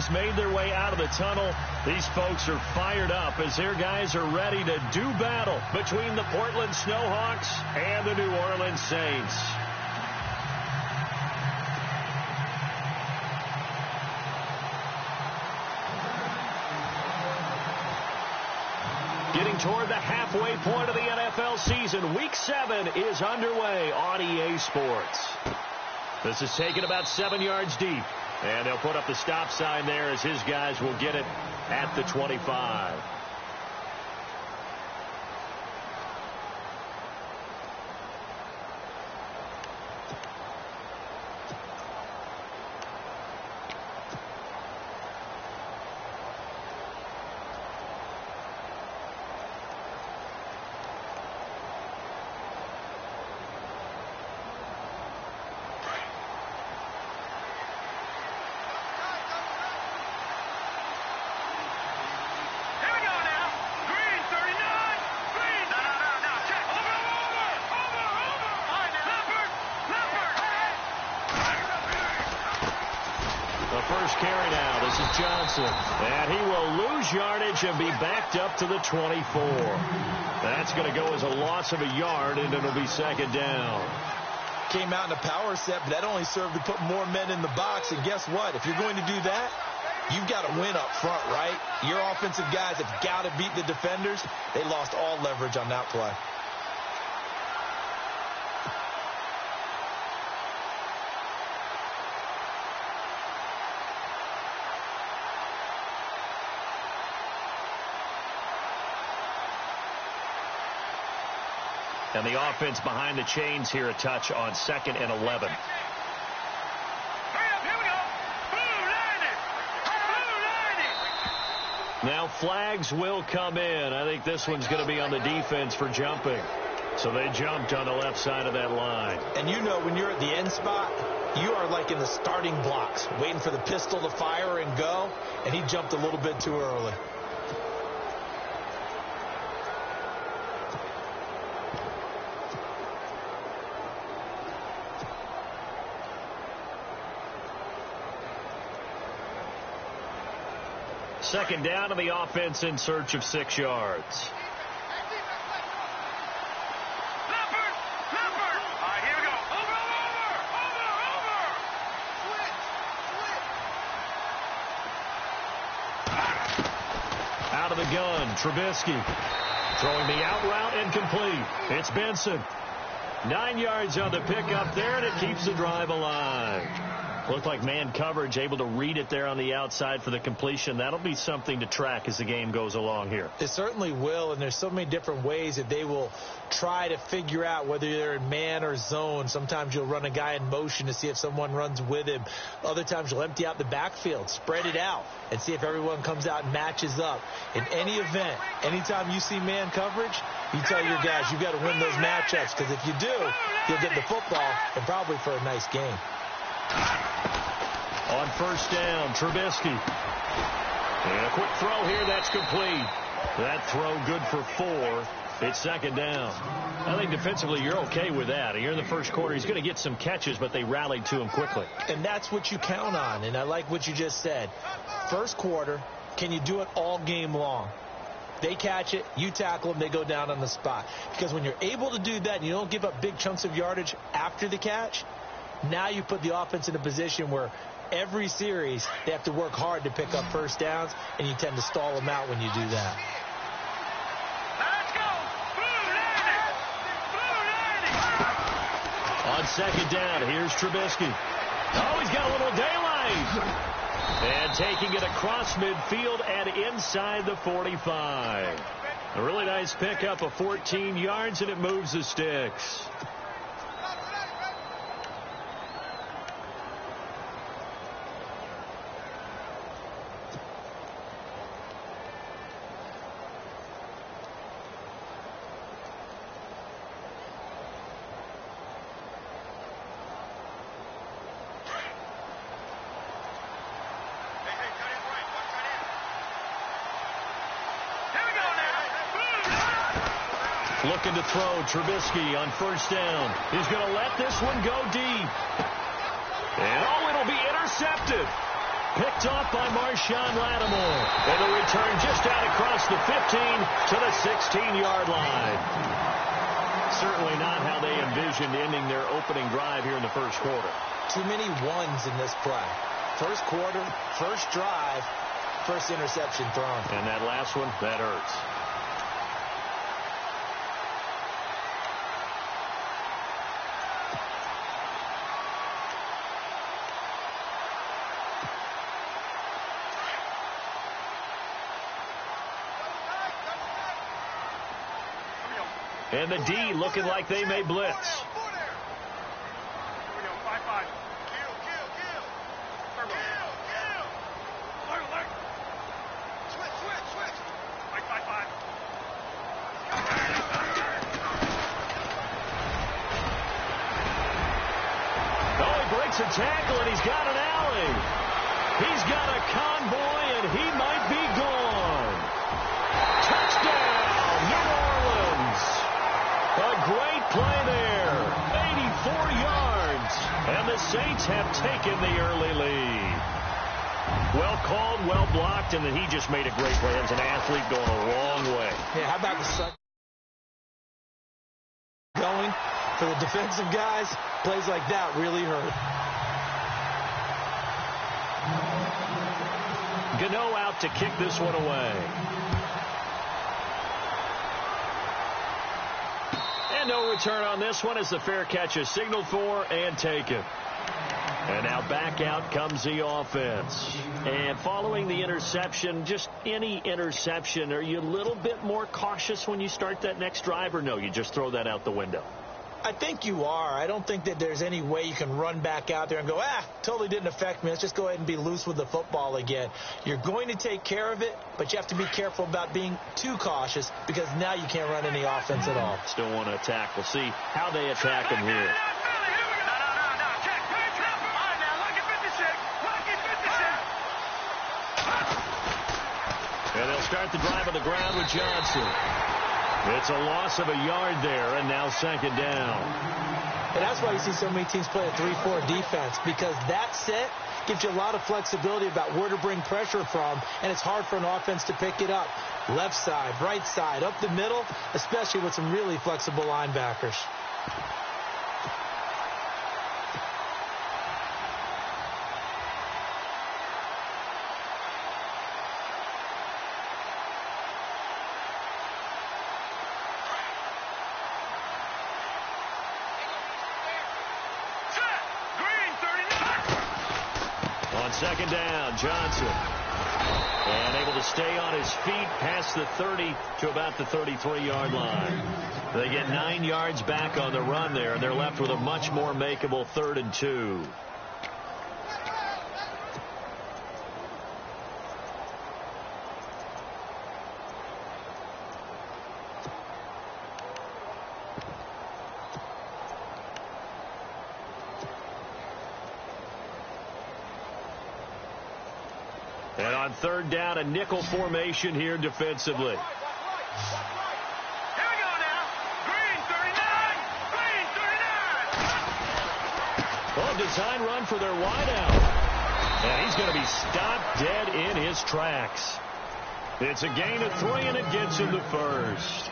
teams made their way out of the tunnel. These folks are fired up as their guys are ready to do battle between the Portland Snowhawks and the New Orleans Saints. Getting toward the halfway point of the NFL season, Week 7 is underway on EA Sports. This is taken about 7 yards deep, and they'll put up the stop sign there as his guys will get it at the 25. First carry now. This is Johnson. And he will lose yardage and be backed up to the 24. That's going to go as a loss of a yard, and it'll be second down. Came out in a power set, but that only served to put more men in the box. And guess what? If you're going to do that, you've got to win up front, right? Your offensive guys have got to beat the defenders. They lost all leverage on that play. And the offense behind the chains here a touch on 2nd and 11. Now flags will come in. I think this one's going to be on the defense for jumping. So they jumped on the left side of that line. And you know when you're at the end spot, you are like in the starting blocks, waiting for the pistol to fire and go. And he jumped a little bit too early. Second down to the offense in search of 6 yards. Out of the gun, Trubisky. Throwing the out route incomplete. It's Benson. 9 yards on the pickup there, and it keeps the drive alive. Looked like man coverage, able to read it there on the outside for the completion. That'll be something to track as the game goes along here. It certainly will, and there's so many different ways that they will try to figure out whether they're in man or zone. Sometimes you'll run a guy in motion to see if someone runs with him. Other times you'll empty out the backfield, spread it out, and see if everyone comes out and matches up. In any event, anytime you see man coverage, you tell your guys you've got to win those matchups, because if you do, you'll get the football and probably for a nice game. On first down, Trubisky. And a quick throw here, that's complete. That throw good for 4. It's second down. I think defensively you're okay with that. You're in the first quarter. He's going to get some catches, but they rallied to him quickly. And that's what you count on, and I like what you just said. First quarter, can you do it all game long? They catch it, you tackle them, they go down on the spot. Because when you're able to do that and you don't give up big chunks of yardage after the catch, now you put the offense in a position where every series they have to work hard to pick up first downs, and you tend to stall them out when you do that. On second down, here's Trubisky. Oh, he's got a little daylight. And taking it across midfield and inside the 45. A really nice pickup of 14 yards, and it moves the sticks. Looking to throw, Trubisky on first down. He's going to let this one go deep. And oh, it'll be intercepted. Picked off by Marshawn Lattimore. And the return just out across the 15 to the 16-yard line. Certainly not how they envisioned ending their opening drive here in the first quarter. Too many ones in this play. First quarter, first drive, first interception thrown. And that last one, that hurts. And the D looking like they may blitz. A tackle, and he's got an alley. He's got a convoy, and he might be gone. Touchdown, New Orleans. A great play there. 84 yards. And the Saints have taken the early lead. Well called, well blocked, and then he just made a great play. As an athlete going a long way. Yeah, how about the sun going for the defensive guys? Plays like that really hurt. Gano out to kick this one away. And no return on this one as the fair catch is signaled for and taken. And now back out comes the offense. And following the interception, just any interception, are you a little bit more cautious when you start that next drive, or no, you just throw that out the window? I think you are. I don't think that there's any way you can run back out there and go, totally didn't affect me. Let's just go ahead and be loose with the football again. You're going to take care of it, but you have to be careful about being too cautious because now you can't run any offense at all. Still want to attack. We'll see how they attack him here. And they'll start the drive on the ground with Johnson. It's a loss of a yard there, and now second down. And that's why you see so many teams play a 3-4 defense, because that set gives you a lot of flexibility about where to bring pressure from, and it's hard for an offense to pick it up. Left side, right side, up the middle, especially with some really flexible linebackers. Second down, Johnson. And able to stay on his feet past the 30 to about the 33-yard line. They get 9 yards back on the run there, and they're left with a much more makeable 3rd and 2. And on 3rd down, a nickel formation here defensively. Here we go now. Green 39. Green 39. Well, design run for their wideout. And he's going to be stopped dead in his tracks. It's a gain of 3, and it gets him the first.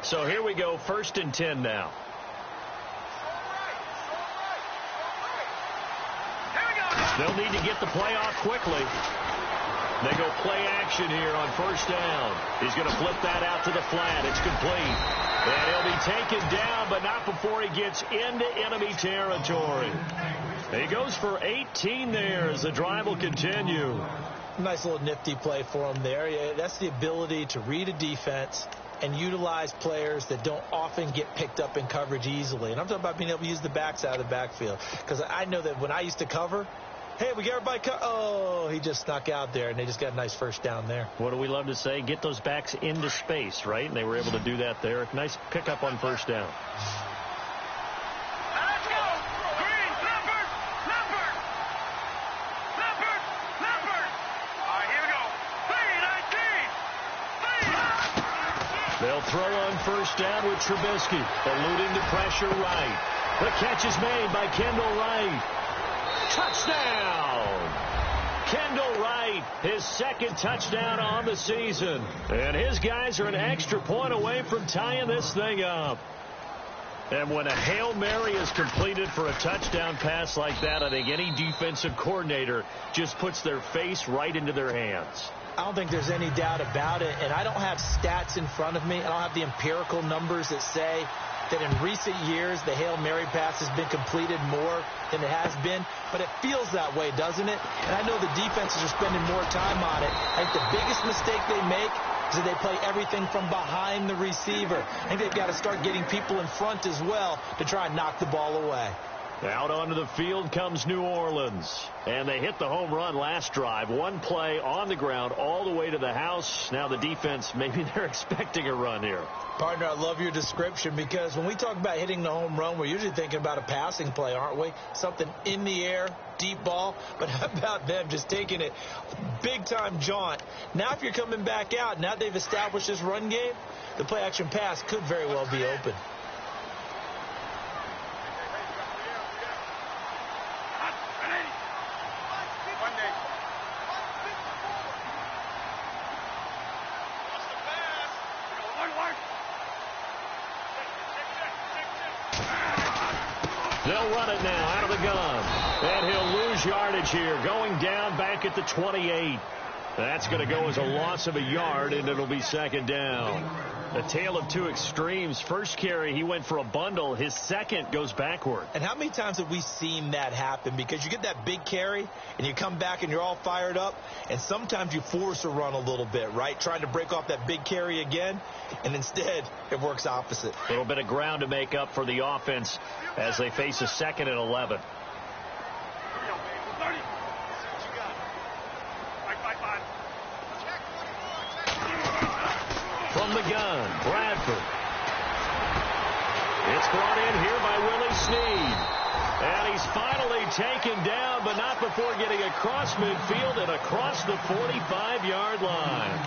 So here we go, 1st and 10 now. They'll need to get the play off quickly. They go play action here on 1st down. He's going to flip that out to the flat. It's complete. And he'll be taken down, but not before he gets into enemy territory. He goes for 18 there as the drive will continue. Nice little nifty play for him there. Yeah, that's the ability to read a defense and utilize players that don't often get picked up in coverage easily. And I'm talking about being able to use the backs out of the backfield. Because I know that when I used to cover, Hey, we got everybody. Oh, he just snuck out there, and they just got a nice first down there. What do we love to say? Get those backs into space, right? And they were able to do that there. Nice pickup on first down. Let's go. Green, Leopard. All right, here we go. 3-19. They'll throw on first down with Trubisky, eluding the pressure right. The catch is made by Kendall Wright. Touchdown! Kendall Wright, his second touchdown on the season. And his guys are an extra point away from tying this thing up. And when a Hail Mary is completed for a touchdown pass like that, I think any defensive coordinator just puts their face right into their hands. I don't think there's any doubt about it, and I don't have stats in front of me. I don't have the empirical numbers that say that in recent years the Hail Mary pass has been completed more than it has been, but it feels that way, doesn't it? And I know the defenses are spending more time on it. I think the biggest mistake they make is that they play everything from behind the receiver. I think they've got to start getting people in front as well to try and knock the ball away. Out onto the field comes New Orleans. And they hit the home run last drive. One play on the ground all the way to the house. Now the defense, maybe they're expecting a run here. Partner, I love your description because when we talk about hitting the home run, we're usually thinking about a passing play, aren't we? Something in the air, deep ball. But how about them just taking it big-time jaunt? Now if you're coming back out, now they've established this run game, the play-action pass could very well be open. They'll run it now out of the gun. And he'll lose yardage here, going down back at the 28. That's going to go as a loss of a yard, and it'll be second down. A tale of two extremes. First carry, he went for a bundle. His second goes backward. And how many times have we seen that happen? Because you get that big carry, and you come back and you're all fired up, and sometimes you force a run a little bit, right? Trying to break off that big carry again, and instead it works opposite. A little bit of ground to make up for the offense as they face a 2nd and 11. From the gun, Bradford. It's brought in here by Willie Snead. And he's finally taken down, but not before getting across midfield and across the 45-yard line.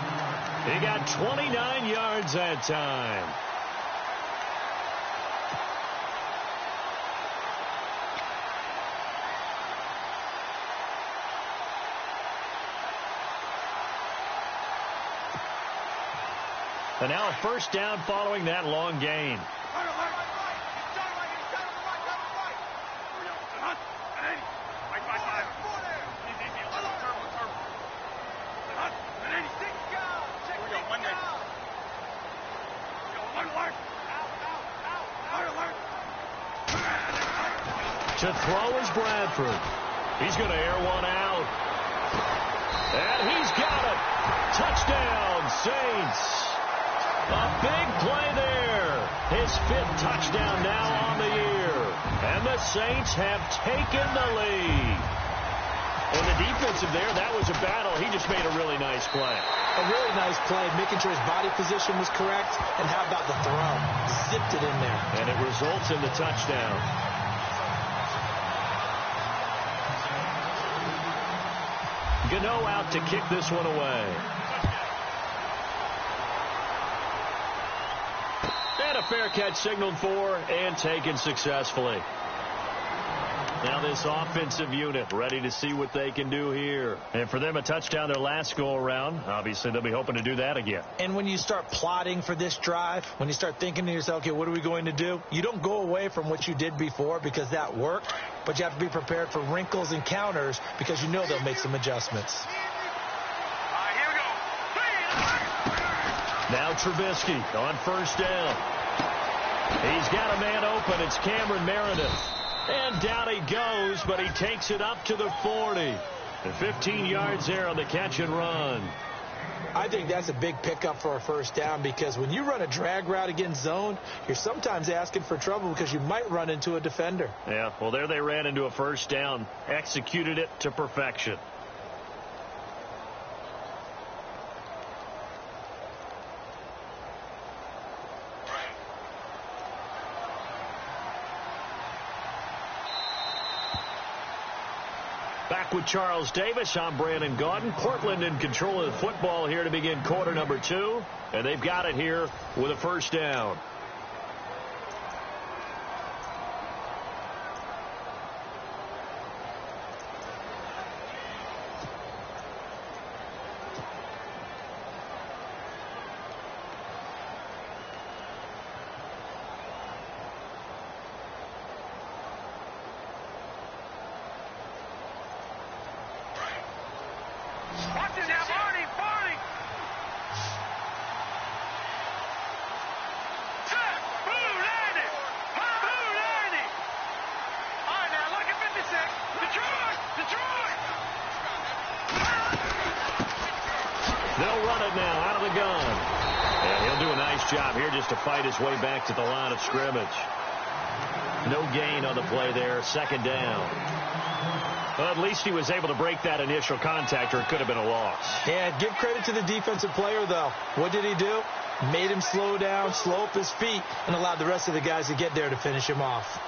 He got 29 yards that time. And now a first down following that long gain. To throw is Bradford. He's going to air one out. And he's got it. Touchdown, Saints. A big play there. His 5th touchdown now on the year. And the Saints have taken the lead. And the defensive there, that was a battle. He just made a really nice play. A really nice play, making sure his body position was correct. And how about the throw? Zipped it in there. And it results in the touchdown. Gano out to kick this one away. And a fair catch signaled for and taken successfully. Now this offensive unit ready to see what they can do here. And for them, a touchdown their last go-around. Obviously, they'll be hoping to do that again. And when you start plotting for this drive, when you start thinking to yourself, okay, what are we going to do? You don't go away from what you did before because that worked. But you have to be prepared for wrinkles and counters because you know they'll make some adjustments. Now Trubisky on first down. He's got a man open. It's Cameron Meredith. And down he goes, but he takes it up to the 40. And 15 yards there on the catch and run. I think that's a big pickup for a first down because when you run a drag route against zone, you're sometimes asking for trouble because you might run into a defender. Yeah, well, there they ran into a first down, executed it to perfection. Back with Charles Davis, I'm Brandon Gaudin. Portland in control of the football here to begin quarter number 2. And they've got it here with a first down. They'll run it now out of the gun. And he'll do a nice job here just to fight his way back to the line of scrimmage. No gain on the play there. Second down. Well, at least he was able to break that initial contact, or it could have been a loss. Yeah, give credit to the defensive player, though. What did he do? Made him slow down, slow up his feet, and allowed the rest of the guys to get there to finish him off.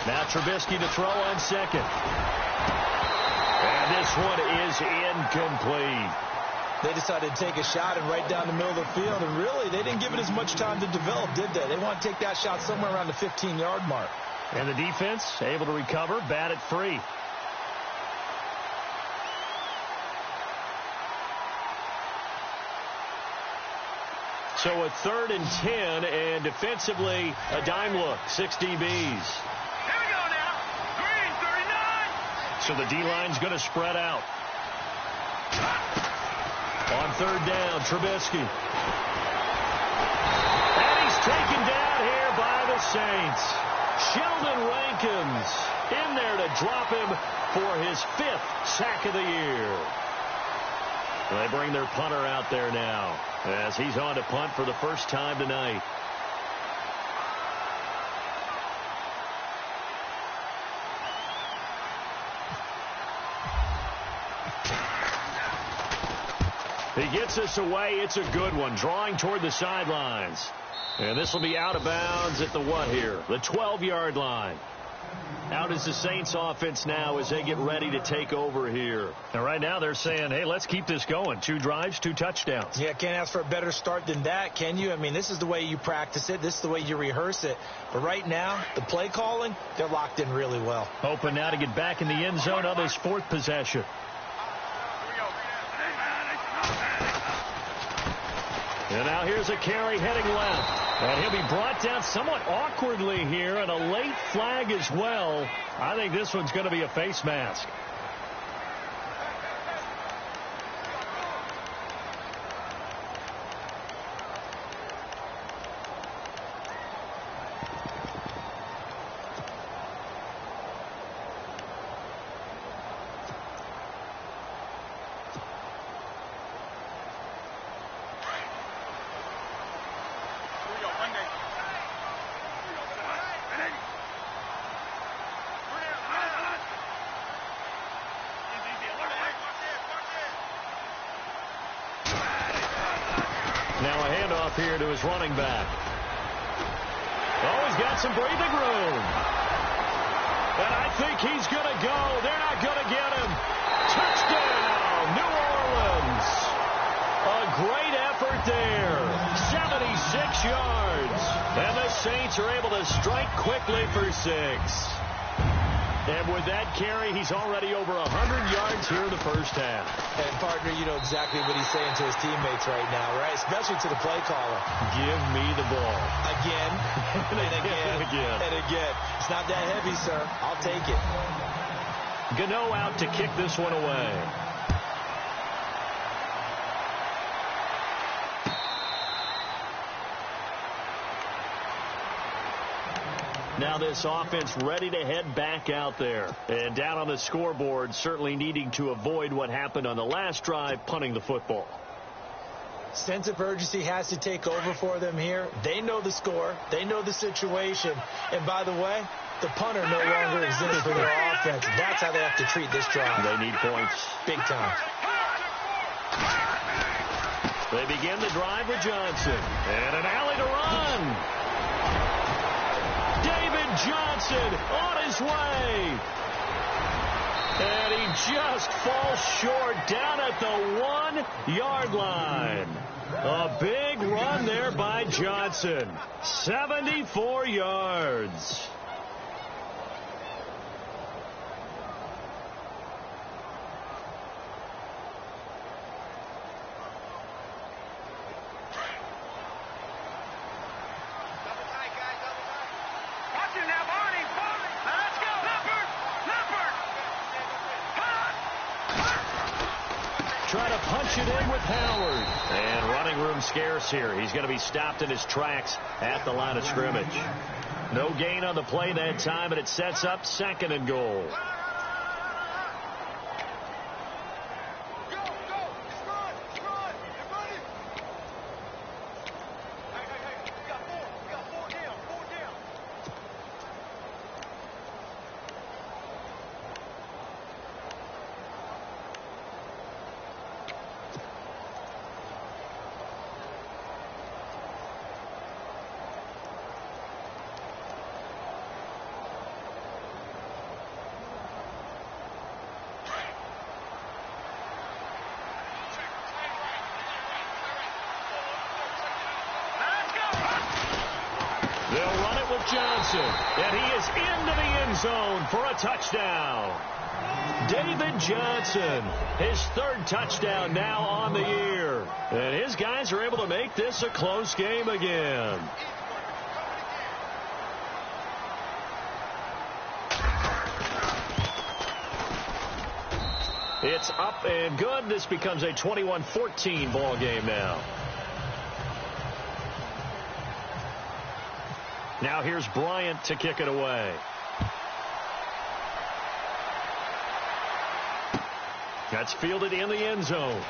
Now Trubisky to throw on second. And this one is incomplete. They decided to take a shot and right down the middle of the field, and really, they didn't give it as much time to develop, did they? They want to take that shot somewhere around the 15-yard mark. And the defense able to recover, bat it free. So a 3rd and 10, and defensively, a dime look, 6 DBs. So the D-line's going to spread out. On 3rd down, Trubisky. And he's taken down here by the Saints. Sheldon Rankins in there to drop him for his 5th sack of the year. They bring their punter out there now as he's on to punt for the first time tonight. He gets this away. It's a good one. Drawing toward the sidelines. And this will be out of bounds at the what here? The 12-yard line. Out is the Saints offense now as they get ready to take over here. And right now they're saying, hey, let's keep this going. 2 drives, 2 touchdowns. Yeah, can't ask for a better start than that, can you? I mean, this is the way you practice it. This is the way you rehearse it. But right now, the play calling, they're locked in really well. Hoping now to get back in the end zone on this 4th possession. And now here's a carry heading left. And he'll be brought down somewhat awkwardly here, and a late flag as well. I think this one's going to be a face mask. Now a handoff here to his running back. Oh, he's got some breathing room. And I think he's going to go. They're not going to get him. Touchdown, New Orleans. A great effort there. 76 yards. And the Saints are able to strike quickly for 6. And with that carry, he's already over 100 yards here in the first half. And, partner, you know exactly what he's saying to his teammates right now, right? Especially to the play caller. Give me the ball. Again, and again, and again. It's not that heavy, sir. I'll take it. Gano out to kick this one away. Now this offense ready to head back out there. And down on the scoreboard, certainly needing to avoid what happened on the last drive, punting the football. Sense of urgency has to take over for them here. They know the score. They know the situation. And by the way, the punter no longer exists for their offense. That's how they have to treat this drive. They need points. Big time. They begin the drive with Johnson. And an alley to run. Johnson on his way. And he just falls short down at the 1-yard line. A big run there by Johnson. 74 yards. Punch it in with Howard. And running room scarce here. He's going to be stopped in his tracks at the line of scrimmage. No gain on the play that time, and it sets up 2nd and goal. Johnson, and he is into the end zone for a touchdown. David Johnson, his 3rd touchdown now on the year. And his guys are able to make this a close game again. It's up and good. This becomes a 21-14 ball game now. Now here's Bryant to kick it away. That's fielded in the end zone.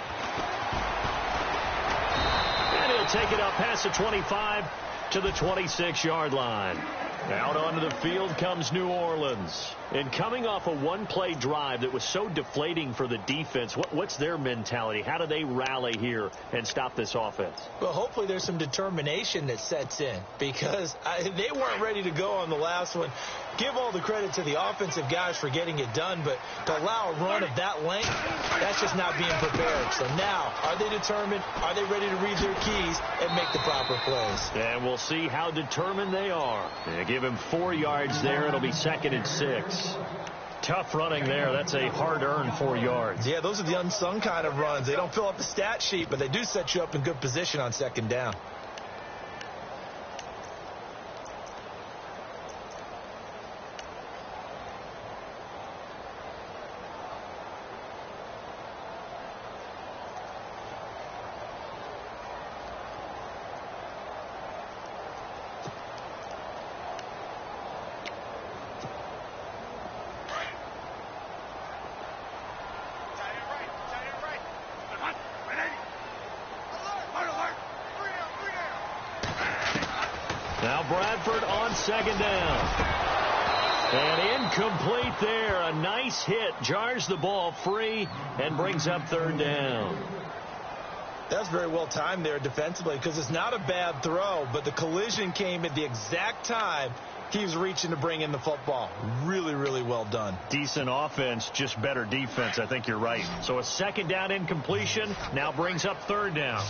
And he'll take it up past the 25 to the 26-yard line. Out onto the field comes New Orleans. And coming off a one-play drive that was so deflating for the defense, what's their mentality? How do they rally here and stop this offense? Well, hopefully there's some determination that sets in, because they weren't ready to go on the last one. Give all the credit to the offensive guys for getting it done, but to allow a run of that length, that's just not being prepared. So now, are they determined? Are they ready to read their keys and make the proper plays? And we'll see how determined they are. They give him 4 yards there. It'll be 2nd and 6. Tough running there. That's a hard-earned 4 yards. Yeah, those are the unsung kind of runs. They don't fill up the stat sheet, but they do set you up in good position on 2nd down. Now Bradford on 2nd down. And incomplete there. A nice hit. Jars the ball free and brings up 3rd down. That's very well timed there defensively, because it's not a bad throw, but the collision came at the exact time he was reaching to bring in the football. Really, really well done. Decent offense, just better defense. I think you're right. So a 2nd down incompletion now brings up 3rd down.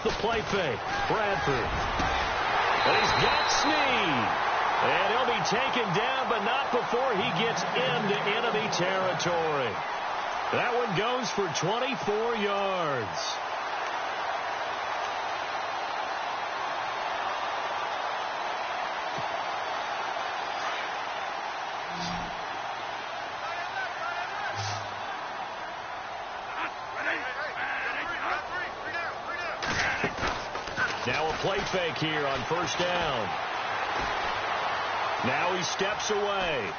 the play fake. Bradford. And he's got Snead. And he'll be taken down, but not before he gets into enemy territory. That one goes for 24 yards. Now a play fake here on first down. Now he steps away.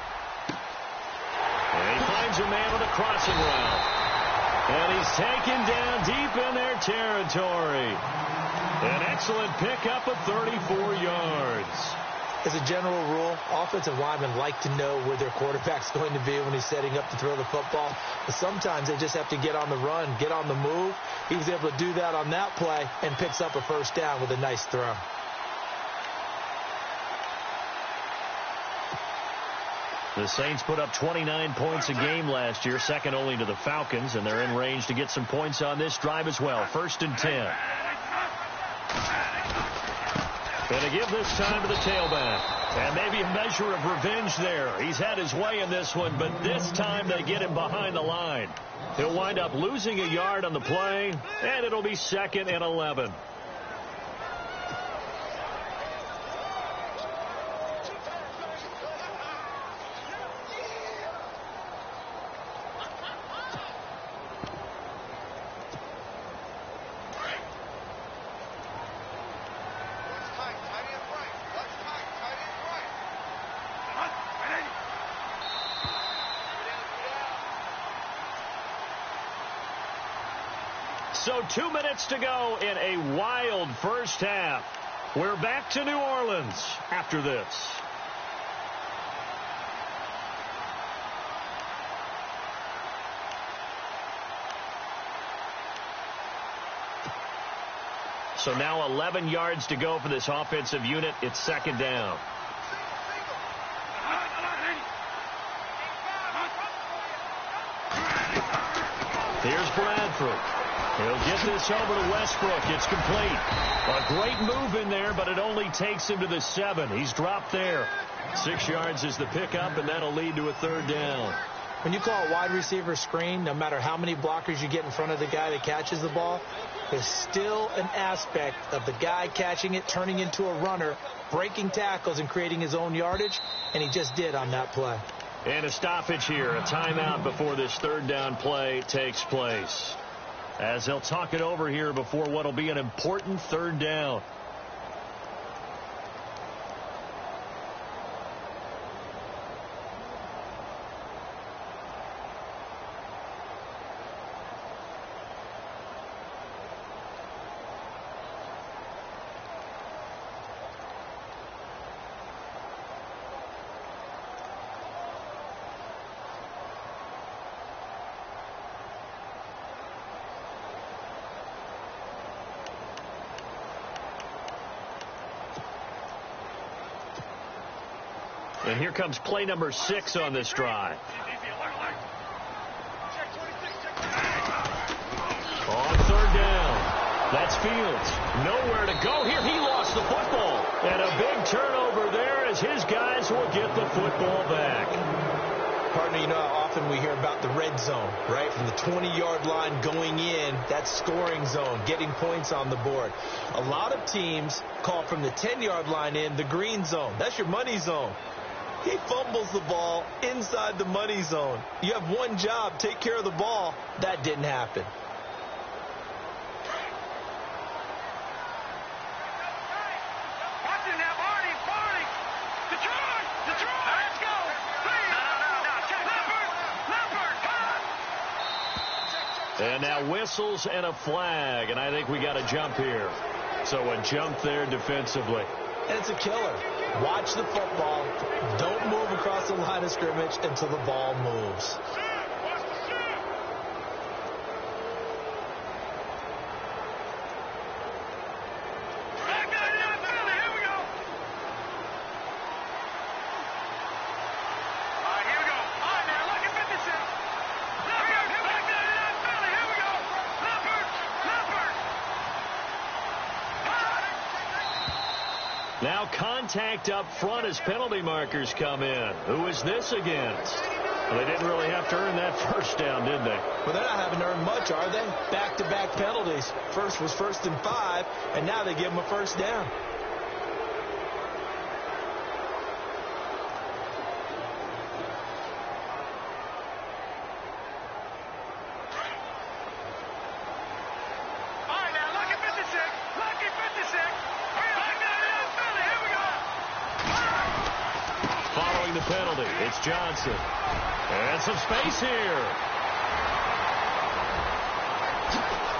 And he finds a man with a crossing route. And he's taken down deep in their territory. An excellent pickup of 34 yards. As a general rule, offensive linemen like to know where their quarterback's going to be when he's setting up to throw the football. But sometimes they just have to get on the run, get on the move. He was able to do that on that play and picks up a first down with a nice throw. The Saints put up 29 points a game last year, second only to the Falcons, and they're in range to get some points on this drive as well. 1st and 10. Going to give this time to the tailback. And maybe a measure of revenge there. He's had his way in this one, but this time they get him behind the line. He'll wind up losing a yard on the play, and it'll be 2nd and 11. So 2 minutes to go in a wild first half. We're back to New Orleans after this. So now 11 yards to go for this offensive unit. It's 2nd down. Here's Bradford. He'll get this over to Westbrook. It's complete. A great move in there, but it only takes him to the 7. He's dropped there. 6 yards is the pickup, and that'll lead to a 3rd down. When you call a wide receiver screen, no matter how many blockers you get in front of the guy that catches the ball, there's still an aspect of the guy catching it, turning into a runner, breaking tackles, and creating his own yardage, and he just did on that play. And a stoppage here, a timeout before this 3rd down play takes place. As they'll talk it over here before what will be an important 3rd down. And here comes play number 6 on this drive. On 3rd down. That's Fields. Nowhere to go here. He lost the football. And a big turnover there as his guys will get the football back. Partner, you know how often we hear about the red zone, right? From the 20-yard line going in, that scoring zone, getting points on the board. A lot of teams call from the 10-yard line in the green zone. That's your money zone. He fumbles the ball inside the money zone. You have one job, take care of the ball. That didn't happen. And now whistles and a flag, and I think we got a jump here. So a jump there defensively. And it's a killer. Watch the football. Don't move across the line of scrimmage until the ball moves. Now contact up front as penalty markers come in. Who is this against? Well, they didn't really have to earn that first down, did they? Well, they're not having to earn much, are they? Back-to-back penalties. First was 1st and 5, and now they give them a first down. The penalty. It's Johnson. And some space here.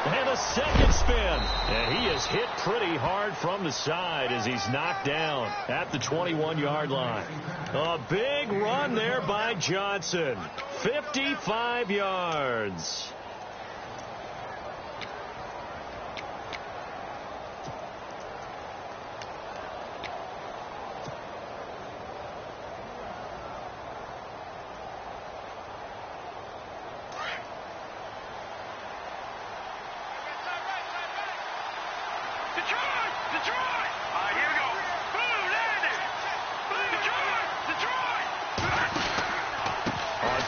And a second spin. And he is hit pretty hard from the side as he's knocked down at the 21-yard line. A big run there by Johnson. 55 yards.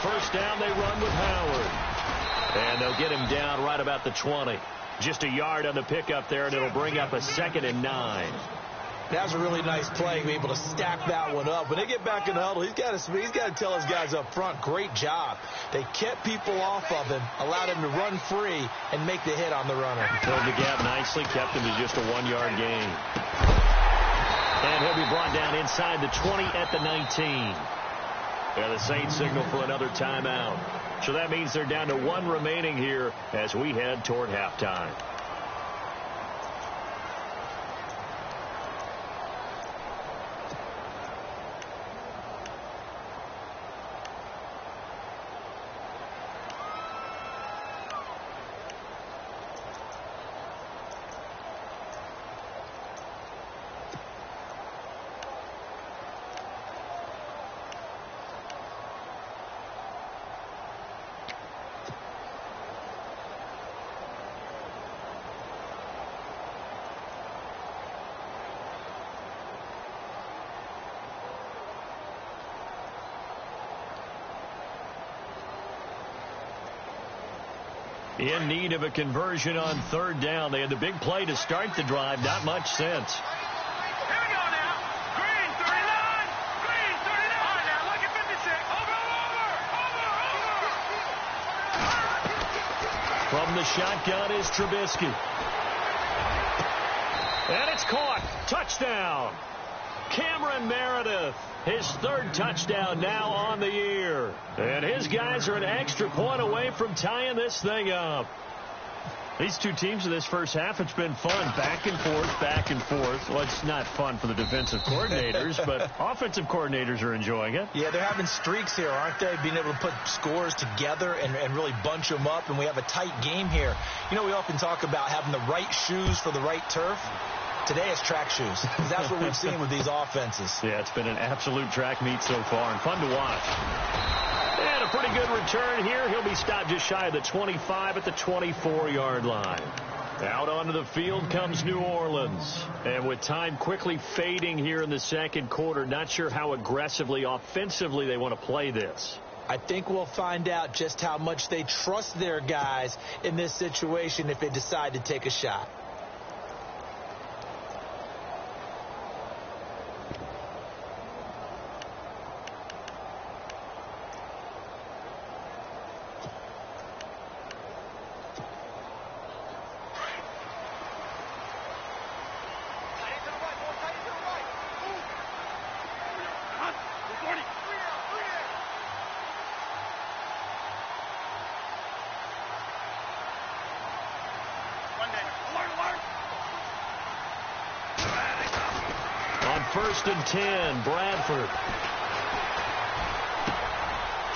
First down, they run with Howard. And they'll get him down right about the 20. Just a yard on the pickup there, and it'll bring up a 2nd and 9. That was a really nice play, be able to stack that one up. When they get back in the huddle, he's got to tell his guys up front, great job. They kept people off of him, allowed him to run free, and make the hit on the runner. Filled the gap nicely, kept him to just a 1-yard gain. And he'll be brought down inside the 20 at the 19. And the Saints signal for another timeout. So that means they're down to 1 remaining here as we head toward halftime. In need of a conversion on 3rd down. They had the big play to start the drive. Not much sense. Here we go now. Green 39. Green 39. All right, now look at 56. Over. From the shotgun is Trubisky. And it's caught. Touchdown. Cameron Meredith. His 3rd touchdown now on the year. And his guys are an extra point away from tying this thing up. These two teams in this first half, it's been fun. Back and forth, back and forth. Well, it's not fun for the defensive coordinators, but offensive coordinators are enjoying it. Yeah, they're having streaks here, aren't they? Being able to put scores together and really bunch them up, and we have a tight game here. You know, we often talk about having the right shoes for the right turf. Today it's track shoes. That's what we've seen with these offenses. Yeah, it's been an absolute track meet so far and fun to watch. And a pretty good return here. He'll be stopped just shy of the 25 at the 24-yard line. Out onto the field comes New Orleans. And with time quickly fading here in the second quarter, not sure how aggressively, offensively they want to play this. I think we'll find out just how much they trust their guys in this situation if they decide to take a shot. On 1st and 10, Bradford.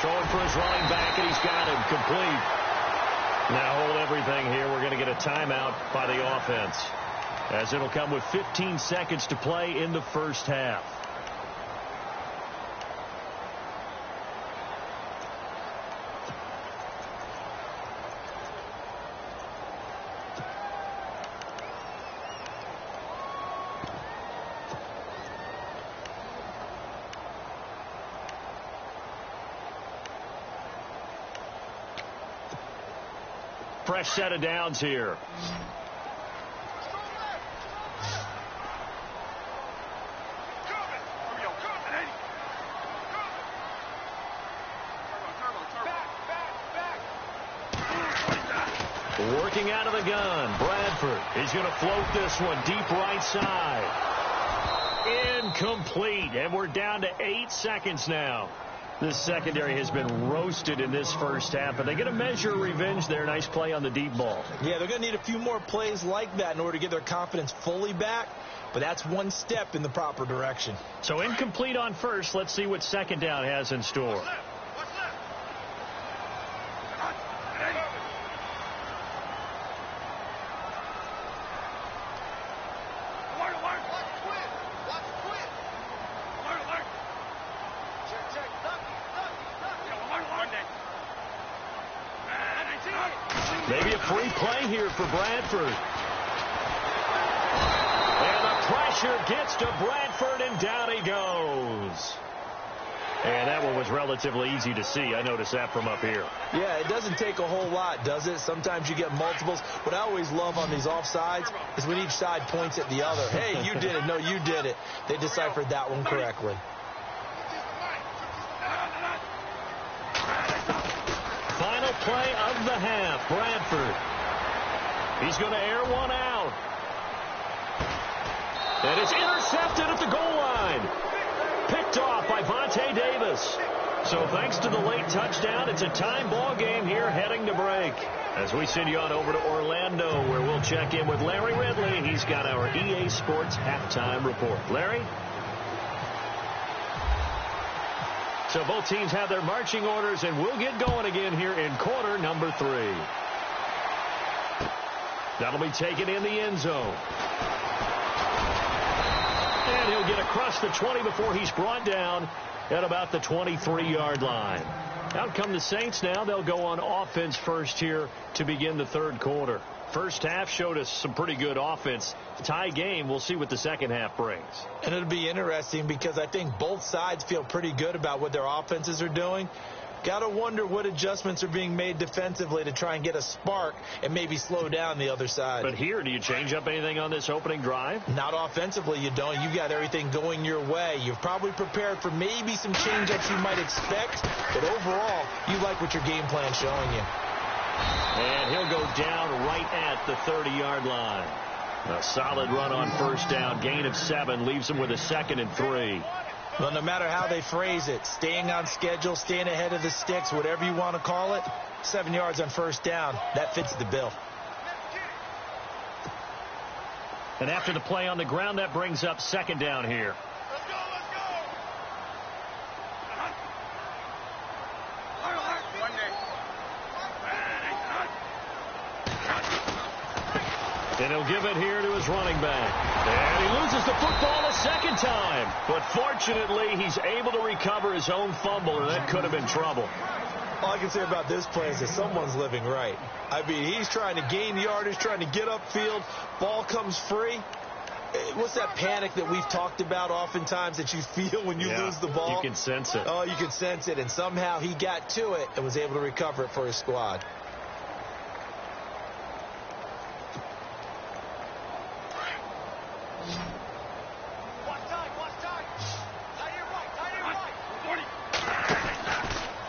Throwing for his running back, and he's got him complete. Now hold everything here. We're going to get a timeout by the offense, as it'll come with 15 seconds to play in the first half. Fresh set of downs here. Working out of the gun, Bradford. He's going to float this one deep right side. Incomplete, and we're down to 8 seconds now. This secondary has been roasted in this first half, but they get a measure of revenge there. Nice play on the deep ball. Yeah, they're going to need a few more plays like that in order to get their confidence fully back, but that's one step in the proper direction. So incomplete on first. Let's see what second down has in store. Maybe a free play here for Bradford. And the pressure gets to Bradford, and down he goes. And that one was relatively easy to see. I noticed that from up here. Yeah, it doesn't take a whole lot, does it? Sometimes you get multiples. What I always love on these offsides is when each side points at the other. Hey, you did it. No, you did it. They deciphered that one correctly. Final play of the half. Bradford. He's going to air one out. And it's intercepted at the goal line. Picked off by Vontae Davis. So thanks to the late touchdown, it's a time ball game here heading to break. As we send you on over to Orlando, where we'll check in with Larry Ridley. He's got our EA Sports halftime report. Larry? So both teams have their marching orders, and we'll get going again here in quarter number 3. That'll be taken in the end zone. And he'll get across the 20 before he's brought down at about the 23-yard line. Out come the Saints now. They'll go on offense first here to begin the third quarter. First half showed us some pretty good offense. Tie game. We'll see what the second half brings. And it'll be interesting because I think both sides feel pretty good about what their offenses are doing. Got to wonder what adjustments are being made defensively to try and get a spark and maybe slow down the other side. But here, do you change up anything on this opening drive? Not offensively, you don't. You've got everything going your way. You've probably prepared for maybe some change-ups you might expect, but overall, you like what your game plan's showing you. And he'll go down right at the 30-yard line. A solid run on first down. Gain of 7 leaves him with a 2nd and 3. Well, no matter how they phrase it, staying on schedule, staying ahead of the sticks, whatever you want to call it, 7 yards on first down, that fits the bill. And after the play on the ground, that brings up 2nd down here. Let's go, let's go. And he'll give it here to his running back. And he loses the football a second time. But fortunately, he's able to recover his own fumble, and that could have been trouble. All I can say about this play is that someone's living right. I mean, he's trying to gain yardage, trying to get upfield. Ball comes free. What's that panic that we've talked about oftentimes that you feel when you lose the ball? You can sense it. Oh, you can sense it. And somehow he got to it and was able to recover it for his squad.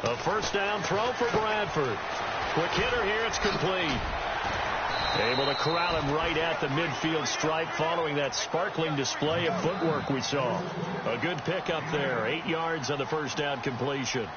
A first down throw for Bradford. Quick hitter here. It's complete. Able to corral him right at the midfield stripe following that sparkling display of footwork we saw. A good pickup there. 8 yards on the first down completion.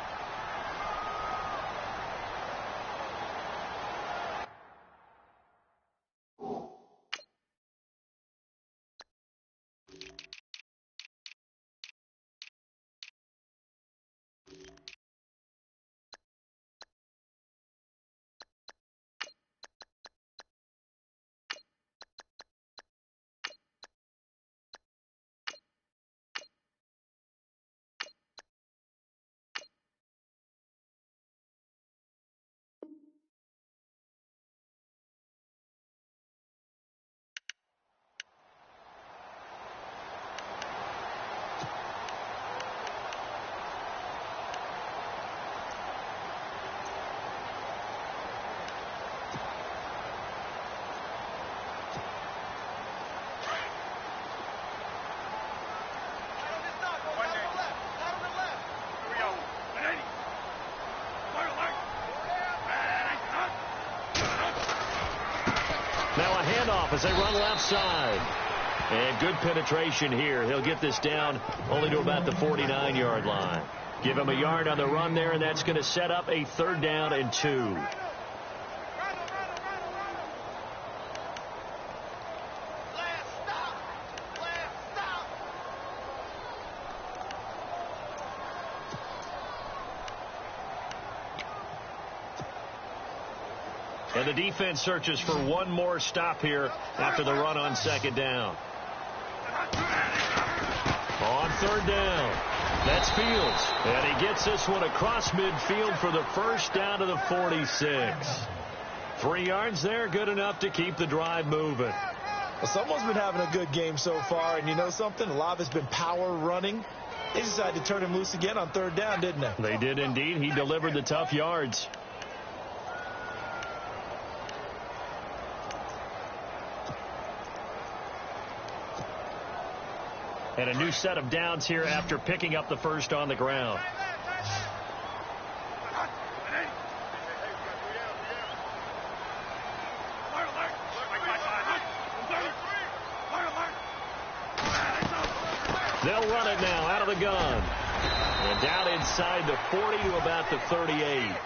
handoff as they run left side. And good penetration here. He'll get this down only to about the 49-yard line. Give him a yard on the run there, and that's going to set up a 3rd down and 2. And the defense searches for one more stop here after the run on 2nd down. On 3rd down, that's Fields. And he gets this one across midfield for the 1st down to the 46. 3 yards there, good enough to keep the drive moving. Well, someone's been having a good game so far, and you know something? A lot of it's been power running. They decided to turn him loose again on 3rd down, didn't they? They did indeed. He delivered the tough yards. And a new set of downs here after picking up the 1st on the ground. They'll run it now out of the gun. And down inside the 40 to about the 38.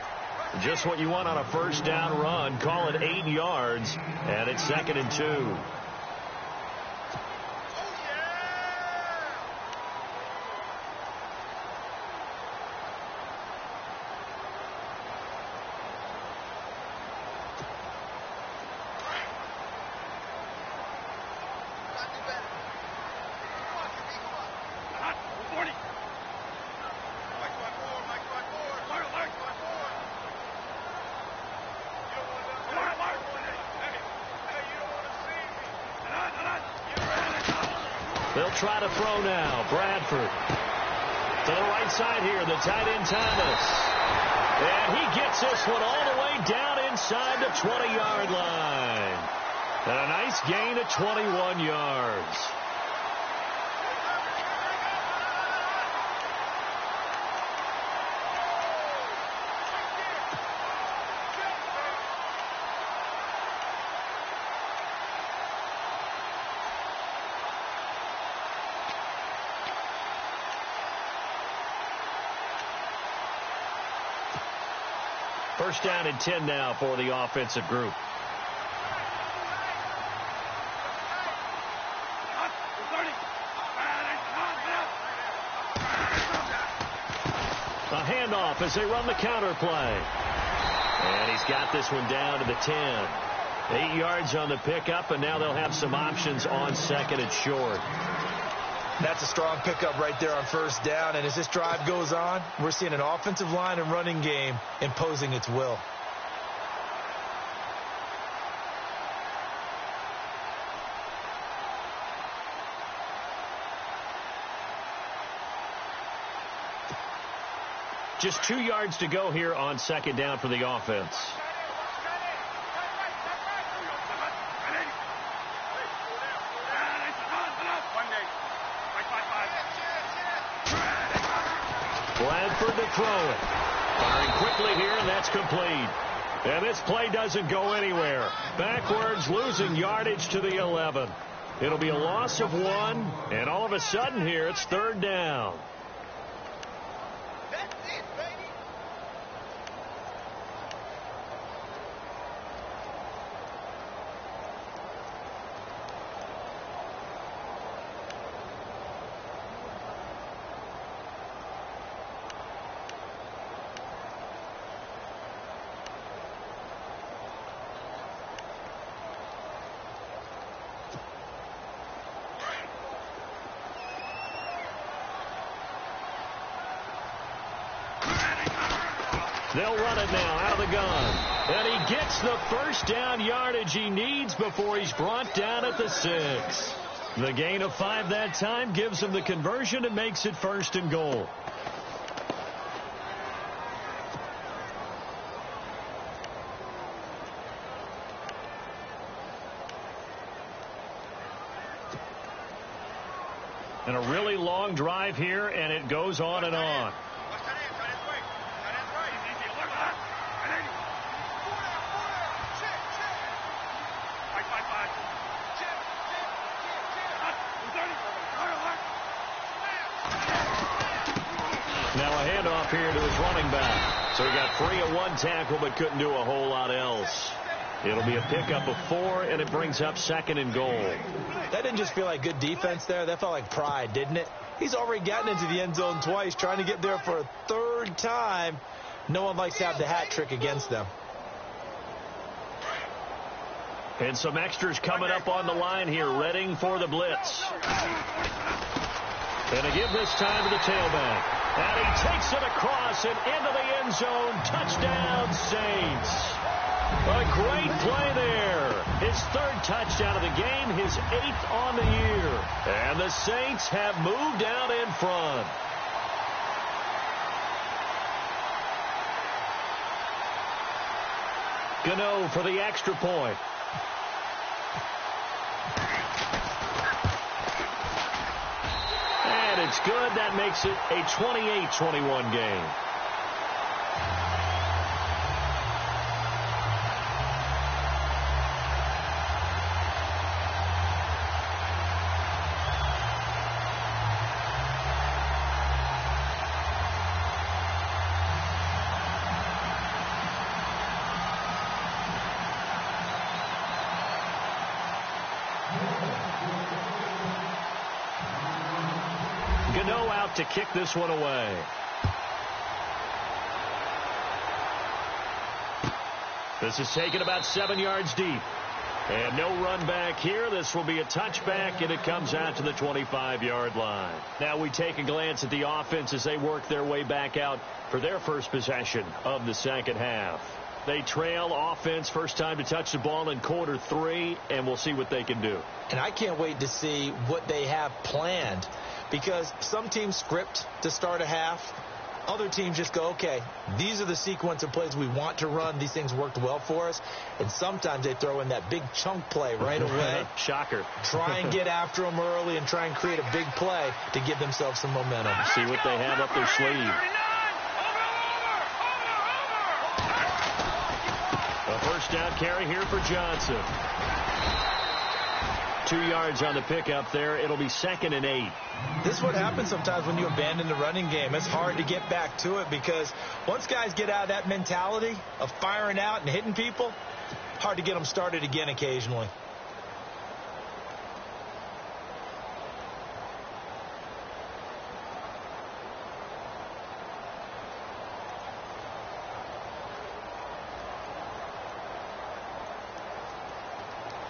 Just what you want on a 1st down run. Call it 8 yards. And it's 2nd and 2. They'll try to throw now. Bradford to the right side here. The tight end Thomas. And he gets this one all the way down inside the 20-yard line. And a nice gain of 21 yards. First down and 10 now for the offensive group. A handoff as they run the counter play. And he's got this one down to the 10. 8 yards on the pickup, and now they'll have some options on 2nd and short. That's a strong pickup right there on 1st down. And as this drive goes on, we're seeing an offensive line and running game imposing its will. Just 2 yards to go here on 2nd down for the offense. Bradford to throw it. Firing quickly here, and that's complete. And this play doesn't go anywhere. Backwards, losing yardage to the 11. It'll be a loss of 1, and all of a sudden here, it's 3rd down. They'll run it now out of the gun. And he gets the 1st down yardage he needs before he's brought down at the 6. The gain of 5 that time gives him the conversion and makes it 1st and goal. And a really long drive here, and it goes on and on. off here to his running back. So he got free of one tackle but couldn't do a whole lot else. It'll be a pickup of 4, and it brings up 2nd and goal. That didn't just feel like good defense there. That felt like pride, didn't it? He's already gotten into the end zone twice, trying to get there for a 3rd time. No one likes to have the hat trick against them. And some extras coming up on the line here, readying for the blitz. And a give this time to the tailback. And he takes it across and into the end zone. Touchdown, Saints. A great play there. His 3rd touchdown of the game, his 8th on the year. And the Saints have moved out in front. Gano for the extra point. And it's good. That makes it a 28-21 game. Gano out to kick this one away. This is taken about 7 yards deep. And no run back here. This will be a touchback, and it comes out to the 25-yard line. Now we take a glance at the offense as they work their way back out for their first possession of the second half. They trail offense, first time to touch the ball in quarter 3, and we'll see what they can do. And I can't wait to see what they have planned, because some teams script to start a half. Other teams just go, okay, these are the sequence of plays we want to run. These things worked well for us. And sometimes they throw in that big chunk play right away. Shocker. Try and get after them early and try and create a big play to give themselves some momentum. See what they have up their sleeve. A first down carry here for Johnson. 2 yards on the pickup there. It'll be 2nd and 8. This is what happens sometimes when you abandon the running game. It's hard to get back to it because once guys get out of that mentality of firing out and hitting people, hard to get them started again occasionally.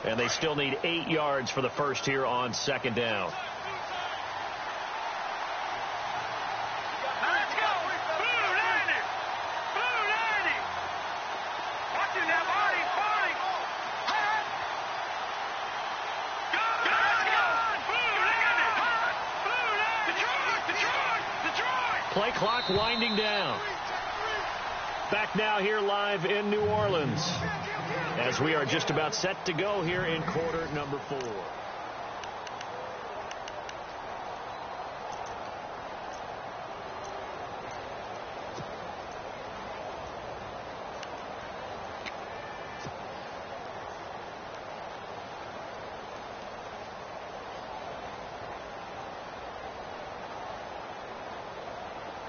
And they still need 8 yards for the first here on 2nd down. Let's go. Blue 90. Blue 90. Watching that body. Go. Let's go. Blue 90. Detroit. Play clock winding down. Back now here live in New Orleans, as we are just about set to go here in quarter number 4.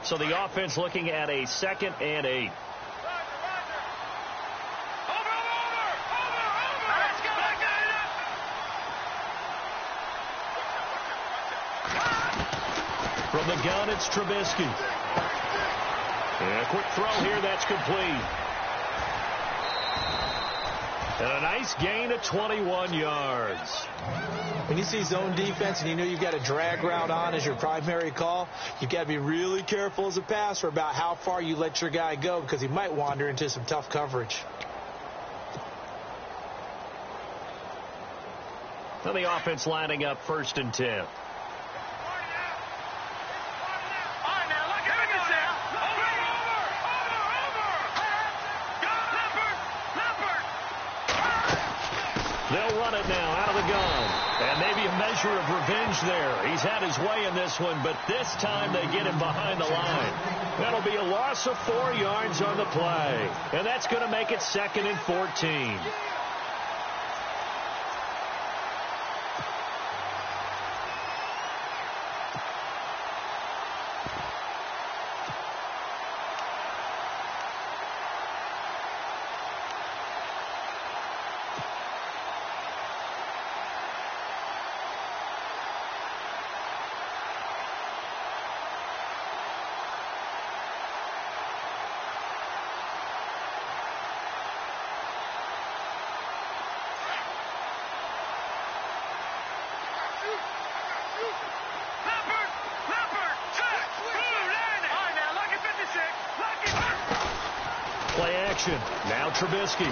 So the offense looking at a 2nd and 8. From the gun, it's Trubisky. And a quick throw here, that's complete. And a nice gain of 21 yards. When you see zone defense and you know you've got a drag route on as your primary call, you've got to be really careful as a passer about how far you let your guy go because he might wander into some tough coverage. Now the offense lining up 1st and 10. They'll run it now out of the gun. And maybe a measure of revenge there. He's had his way in this one, but this time they get him behind the line. That'll be a loss of 4 yards on the play. And that's going to make it 2nd and 14. action. Now Trubisky.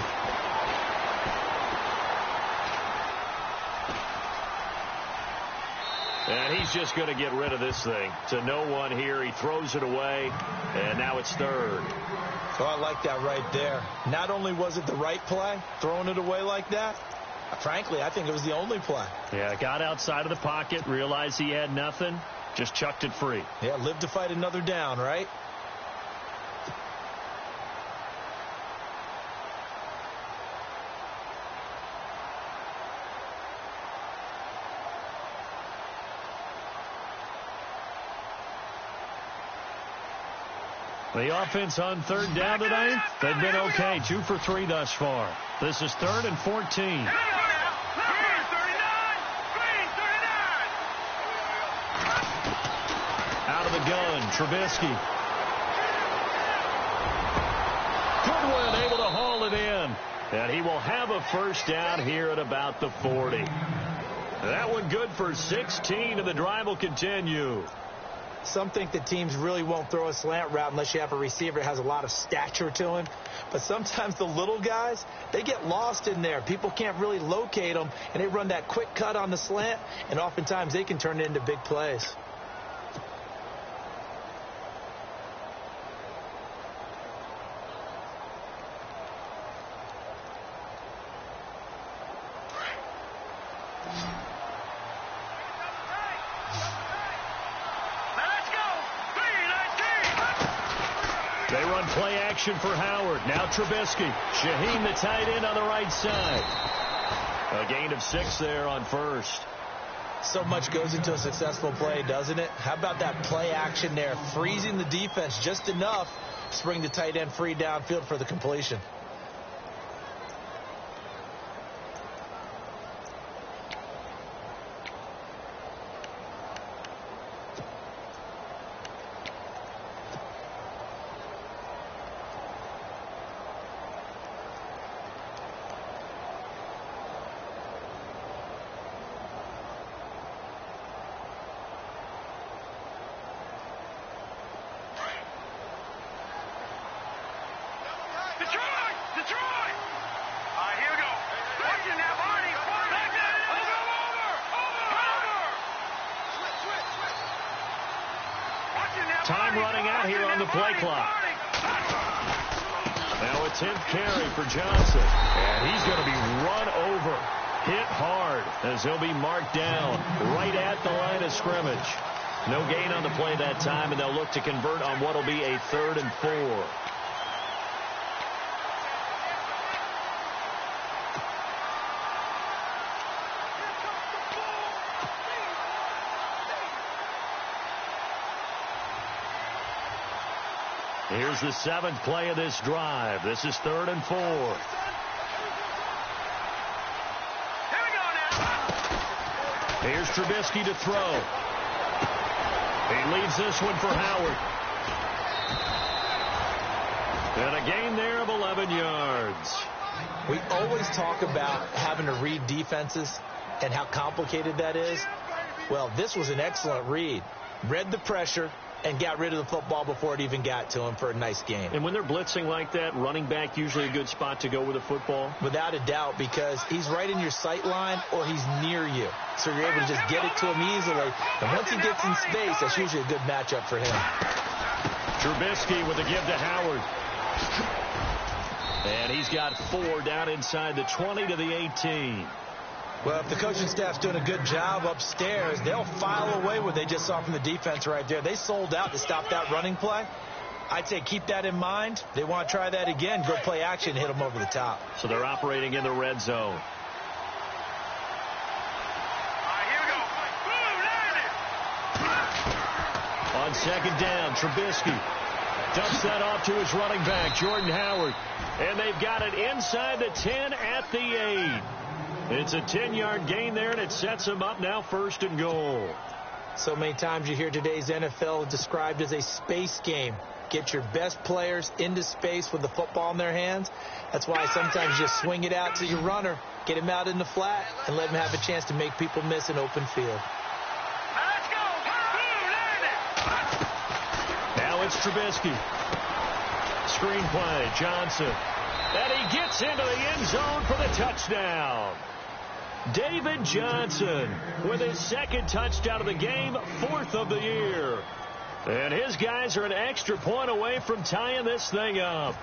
And he's just going to get rid of this thing. To no one here. He throws it away, and now it's third. So I like that right there. Not only was it the right play, throwing it away like that, frankly, I think it was the only play. Yeah, got outside of the pocket, realized he had nothing, just chucked it free. Yeah, live to fight another down, right? The offense on third down tonight, they've been okay. 2 for 3 thus far. This is 3rd and 14. Out of the gun, Trubisky. Goodwin able to haul it in. And he will have a first down here at about the 40. That one good for 16, and the drive will continue. Some think that teams really won't throw a slant route unless you have a receiver that has a lot of stature to him. But sometimes the little guys, they get lost in there. People can't really locate them, and they run that quick cut on the slant, and oftentimes they can turn it into big plays. They run play action for Howard. Now Trubisky. Shaheen, the tight end, on the right side. A gain of 6 there on first. So much goes into a successful play, doesn't it? How about that play action there? Freezing the defense just enough to bring the tight end free downfield for the completion. Time running out here on the play clock. Now a 10th carry for Johnson. And he's going to be run over. Hit hard as he'll be marked down right at the line of scrimmage. No gain on the play that time, and they'll look to convert on what will be a 3rd and 4. Here's the 7th play of this drive. This is 3rd and 4. Here's Trubisky to throw. He leads this one for Howard. And a gain there of 11 yards. We always talk about having to read defenses and how complicated that is. Well, this was an excellent read. Read the pressure and got rid of the football before it even got to him for a nice game. And when they're blitzing like that, running back usually a good spot to go with the football? Without a doubt, because he's right in your sight line or he's near you. So you're able to just get it to him easily. And once he gets in space, that's usually a good matchup for him. Trubisky with a give to Howard. And he's got 4 down inside the 20 to the 18. Well, if the coaching staff's doing a good job upstairs, they'll file away what they just saw from the defense right there. They sold out to stop that running play. I'd say keep that in mind. They want to try that again. Go play action, hit them over the top. So they're operating in the red zone. On 2nd down, Trubisky dumps that off to his running back, Jordan Howard. And they've got it inside the 10 at the 8. It's a 10-yard gain there, and it sets them up now 1st and goal. So many times you hear today's NFL described as a space game. Get your best players into space with the football in their hands. That's why sometimes you just swing it out to your runner, get him out in the flat, and let him have a chance to make people miss an open field. Now it's Trubisky. Screen play, Johnson. And he gets into the end zone for the touchdown. David Johnson with his second touchdown of the game, 4th of the year. And his guys are an extra point away from tying this thing up.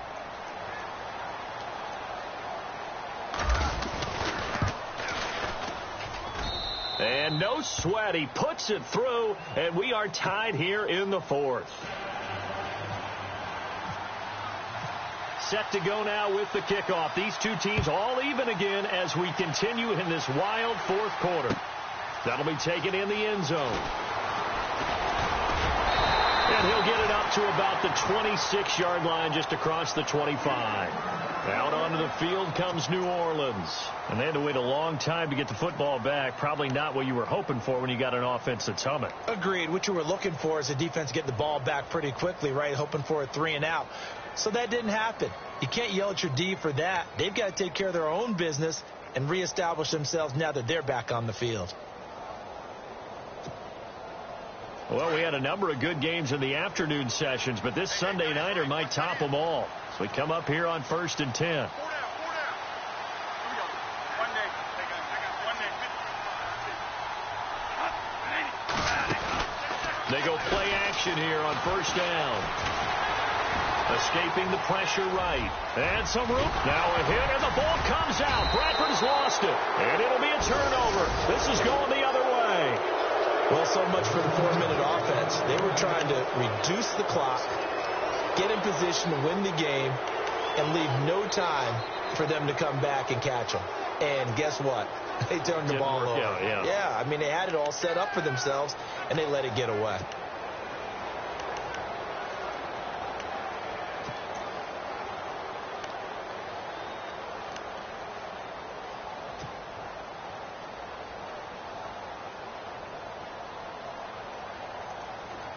And no sweat. He puts it through, and we are tied here in the 4th. Set to go now with the kickoff. These two teams all even again as we continue in this wild 4th quarter. That'll be taken in the end zone. And he'll get it up to about the 26-yard line just across the 25. Out onto the field comes New Orleans. And they had to wait a long time to get the football back. Probably not what you were hoping for when you got an offense that's humming. Agreed. What you were looking for is a defense getting the ball back pretty quickly, right? Hoping for a 3-and-out. So that didn't happen. You can't yell at your D for that. They've got to take care of their own business and reestablish themselves now that they're back on the field. Well, we had a number of good games in the afternoon sessions, but this Sunday nighter might top them all. So we come up here on 1st and 10. They go play action here on 1st down. Escaping the pressure right. And some room. Now a hit, and the ball comes out. Bradford's lost it. And it'll be a turnover. This is going the other way. Well, so much for the 4-minute offense. They were trying to reduce the clock, get in position to win the game, and leave no time for them to come back and catch them. And guess what? They turned the ball over. Yeah, I mean, they had it all set up for themselves, and they let it get away.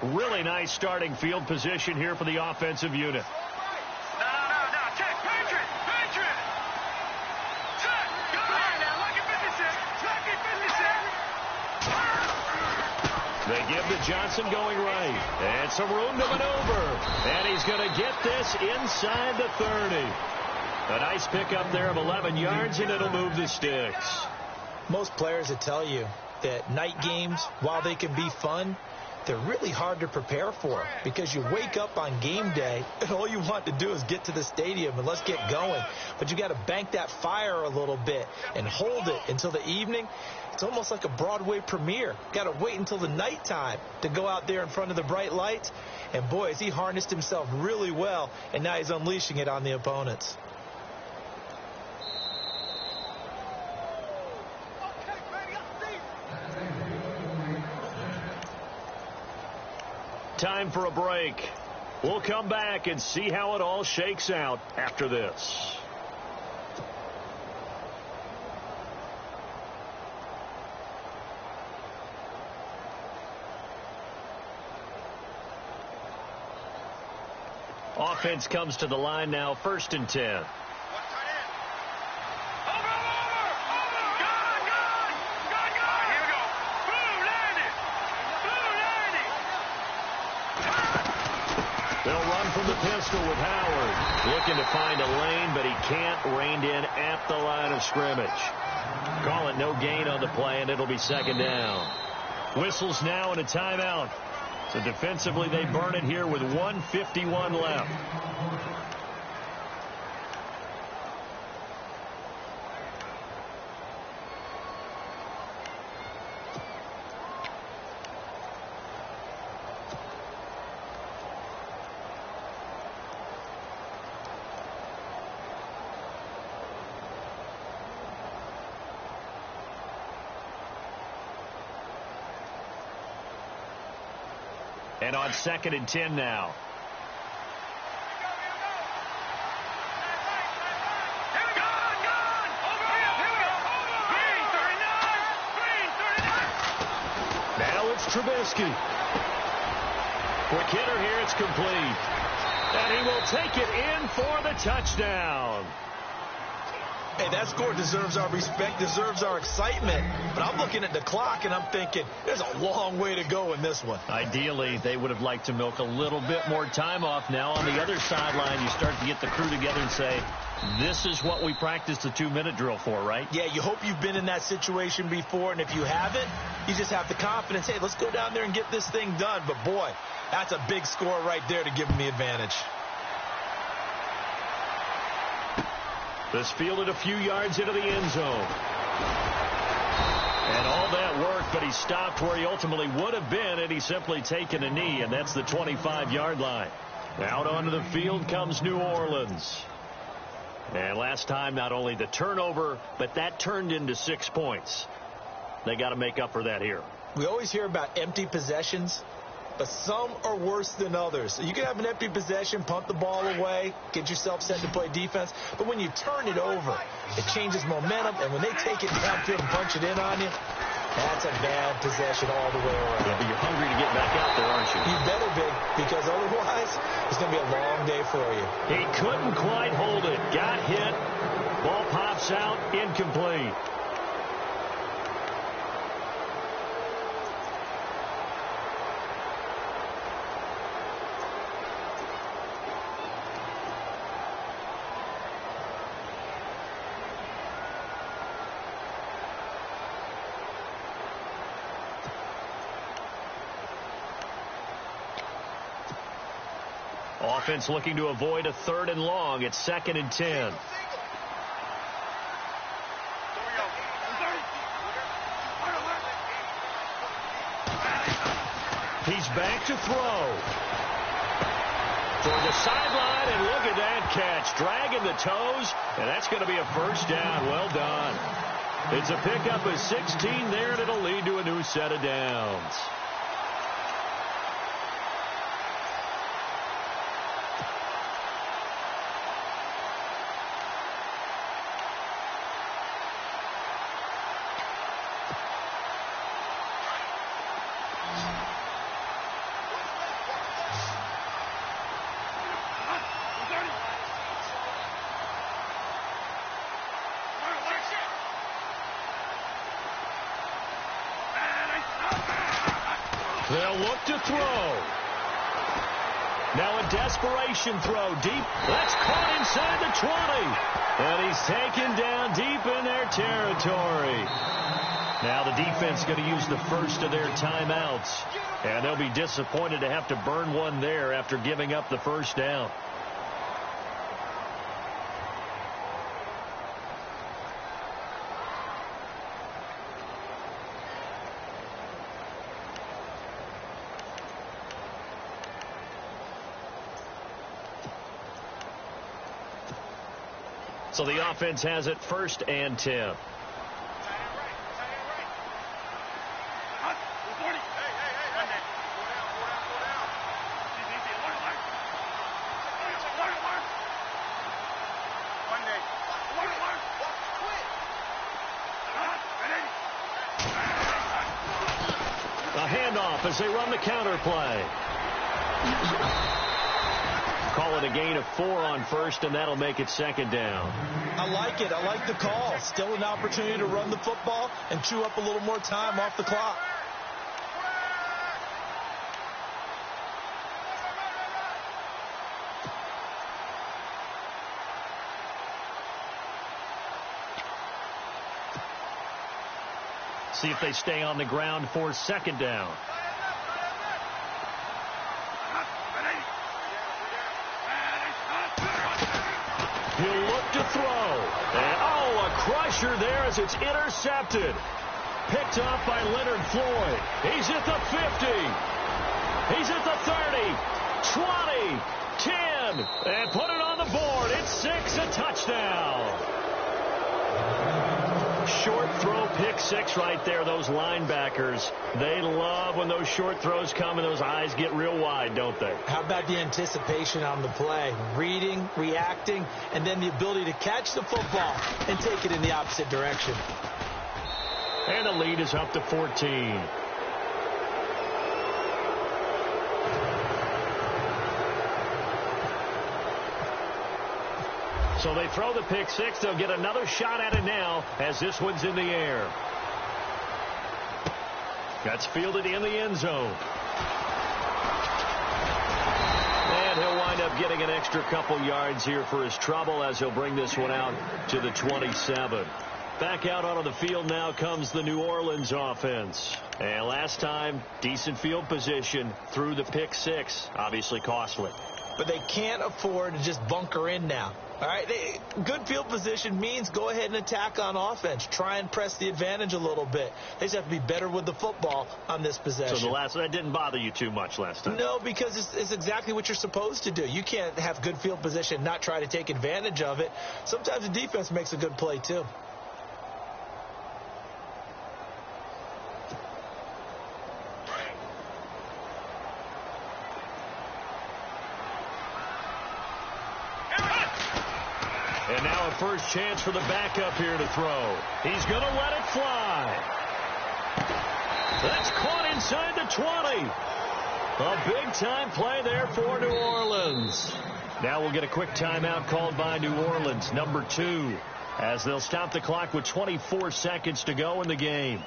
Really nice starting field position here for the offensive unit. No. Check. Patriot. Check. Go ahead now. Lucky 56. They give to Johnson going right. And some room to maneuver. And he's going to get this inside the 30. A nice pickup there of 11 yards, and it'll move the sticks. Most players will tell you that night games, while they can be fun, they're really hard to prepare for because you wake up on game day and all you want to do is get to the stadium and let's get going. But you got to bank that fire a little bit and hold it until the evening. It's almost like a Broadway premiere. Got to wait until the nighttime to go out there in front of the bright lights. And boy, has he harnessed himself really well, and now he's unleashing it on the opponents. Time for a break. We'll come back and see how it all shakes out after this. Offense comes to the line now, 1st and 10. They'll run from the pistol with Howard. Looking to find a lane, but he can't. Reined in at the line of scrimmage. Call it no gain on the play, and it'll be 2nd down. Whistles now and a timeout. So defensively, they burn it here with 1:51 left. And on 2nd and 10 now. Now it's Trubisky. Quick hitter here, it's complete. And he will take it in for the touchdown. Hey, that score deserves our respect, deserves our excitement. But I'm looking at the clock, and I'm thinking there's a long way to go in this one. Ideally, they would have liked to milk a little bit more time off now. On the other sideline, you start to get the crew together and say, This is what we practiced the 2-minute drill for, right? Yeah, you hope you've been in that situation before, and if you haven't, you just have the confidence, hey, let's go down there and get this thing done. But, boy, that's a big score right there to give them the advantage. This fielded a few yards into the end zone. And all that work, but he stopped where he ultimately would have been, and he's simply taken a knee, and that's the 25-yard line. Out onto the field comes New Orleans. And last time, not only the turnover, but that turned into 6 points. They got to make up for that here. We always hear about empty possessions, but some are worse than others. So you can have an empty possession, punt the ball away, get yourself set to play defense. But when you turn it over, it changes momentum. And when they take it downfield and punch it in on you, that's a bad possession all the way around. Yeah, but you're hungry to get back out there, aren't you? You better be, because otherwise it's going to be a long day for you. He couldn't quite hold it. Got hit. Ball pops out. Incomplete. Offense looking to avoid a 3rd and long. It's 2nd and 10. He's back to throw. For the sideline, and look at that catch. Dragging the toes, and that's going to be a first down. Well done. It's a pickup of 16 there, and it'll lead to a new set of downs. They'll look to throw. Now a desperation throw deep. That's caught inside the 20. And he's taken down deep in their territory. Now the defense going to use the first of their timeouts. And they'll be disappointed to have to burn one there after giving up the first down. So the offense has it 1st and 10. A handoff as they run the counter play. Call it a gain of 4 on 1st, and that'll make it 2nd down. I like it. I like the call. Still an opportunity to run the football and chew up a little more time off the clock. See if they stay on the ground for 2nd down. He'll look to throw. And, a crusher there as it's intercepted. Picked off by Leonard Floyd. He's at the 50. He's at the 30. 20. 10. And put it on the board. It's 6, a touchdown. Short throw, pick 6 right there. Those linebackers, they love when those short throws come and those eyes get real wide, don't they? How about the anticipation on the play? Reading, reacting, and then the ability to catch the football and take it in the opposite direction. And the lead is up to 14. So they throw the pick 6. They'll get another shot at it now as this one's in the air. That's fielded in the end zone. And he'll wind wind up getting an extra couple yards here for his trouble as he'll bring this one out to the 27. Back out onto the field now comes the New Orleans offense. And last time, decent field position through the pick six. Obviously costly. But they can't afford to just bunker in now. All right, good field position means go ahead and attack on offense. Try and press the advantage a little bit. They just have to be better with the football on this possession. So that didn't bother you too much last time? No, because it's exactly what you're supposed to do. You can't have good field position and not try to take advantage of it. Sometimes the defense makes a good play, too. And now a first chance for the backup here to throw. He's going to let it fly. That's caught inside the 20. A big-time play there for New Orleans. Now we'll get a quick timeout called by New Orleans, number 2, as they'll stop the clock with 24 seconds to go in the game.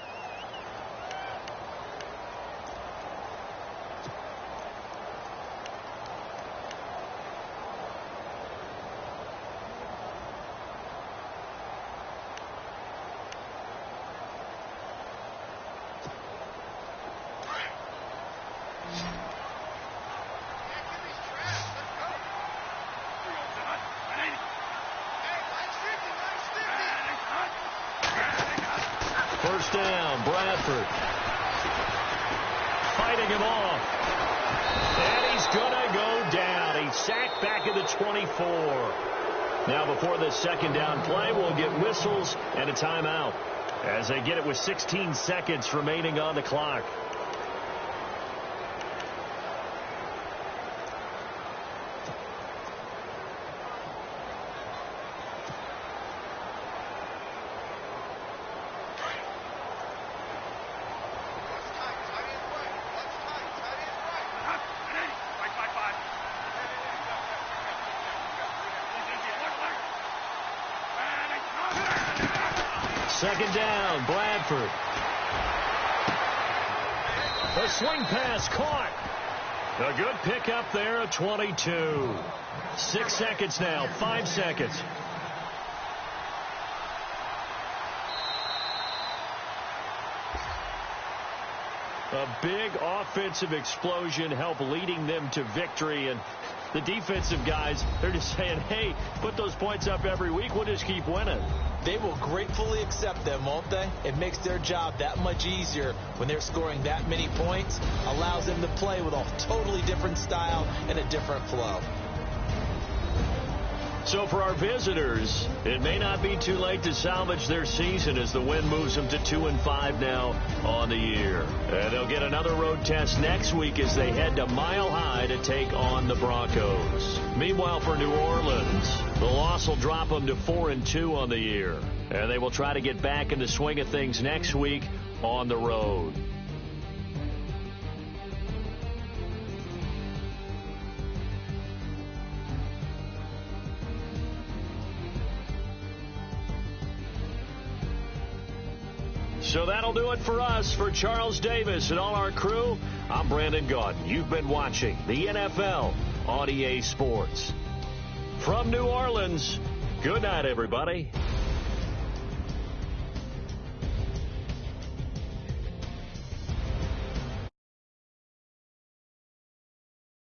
First down, Bradford. Fighting him off. And he's going to go down. He's sacked back at the 24. Now before this second down play, we'll get whistles and a timeout as they get it with 16 seconds remaining on the clock. Second down, Bradford. The swing pass caught. A good pickup there at 22. 6 seconds now, 5 seconds. A big offensive explosion helped leading them to victory. And the defensive guys, they're just saying, hey, put those points up every week. We'll just keep winning. They will gratefully accept them, won't they? It makes their job that much easier when they're scoring that many points. Allows them to play with a totally different style and a different flow. So for our visitors, it may not be too late to salvage their season as the win moves them to 2-5 now on the year. And they'll get another road test next week as they head to Mile High to take on the Broncos. Meanwhile, for New Orleans, the loss will drop them to 4-2 on the year. And they will try to get back in the swing of things next week on the road. So that'll do it for us. For Charles Davis and all our crew, I'm Brandon Gaudin. You've been watching the NFL on EA Sports. From New Orleans, good night, everybody.